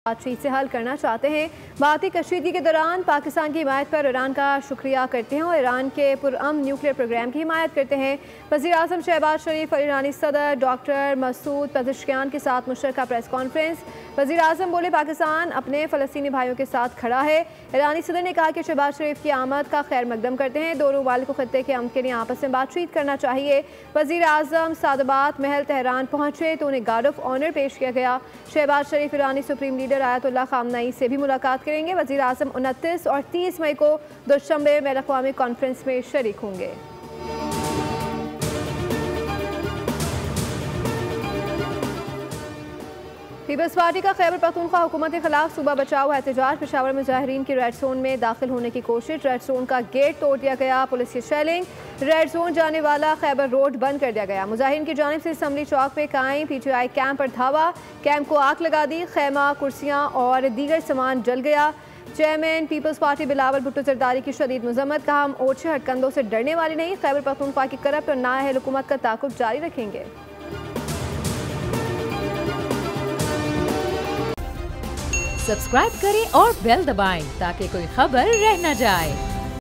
बातचीत से हल करना चाहते हैं। भारतीय कशीदगी के दौरान पाकिस्तान की हिमायत पर ईरान का शुक्रिया करते हैं और ईरान के पुरअमन न्यूक्लियर प्रोग्राम की हिमायत करते हैं। वज़ीर-ए-आज़म शहबाज शरीफ और ईरानी सदर डॉक्टर मसूद पेज़ेश्कियान के साथ मुश्तरका प्रेस कॉन्फ्रेंस। वज़ीर-ए-आज़म बोले, पाकिस्तान अपने फ़लस्तीनी भाइयों के साथ खड़ा है। ईरानी सदर ने कहा कि शहबाज शरीफ की आमद का खैर मकदम करते हैं। दोनों वाले को खत्ते के अमन के लिए आपस में बातचीत करना चाहिए। वज़ीर-ए-आज़म सादाबाद महल तेहरान पहुँचे तो उन्हें गार्ड ऑफ ऑनर पेश किया गया। शहबाज शरीफ ईरानी सुप्रीम लीडर आयतुल्लाह खामनई से भी मुलाकात करेंगे। वज़ीर-ए-आज़म 29 और 30 मई को दुशंबे में अक़वामी कॉन्फ्रेंस में शरीक होंगे। पीपल्स पार्टी का खैबर पख्तूनख्वा हुकूमत के खिलाफ सूबा बचाओ एहतजाज। पेशावर में मुजाहिरीन की रेड जोन में दाखिल होने की कोशिश। रेड जोन का गेट तोड़ दिया गया। पुलिस की शेलिंग। रेड जोन जाने वाला खैबर रोड बंद कर दिया गया। मुजाहिरीन की जानिब से असम्बली चौक पे कायम PTI कैंप पर धावा। कैंप को आग लगा दी। खैमा, कुर्सियाँ और दीगर सामान जल गया। Chairman Peoples Party Bilawal Bhutto Zardari की शदीद मजम्मत। कहा, हम ओछे हटकंदों से डरने वाले नहीं। खैबर पख्तूनख्वा की करप्ट और नाअहल हुकूमत का ताक़ुब जारी रखेंगे। सब्सक्राइब करें और बेल दबाएं ताकि कोई खबर रह न जाए।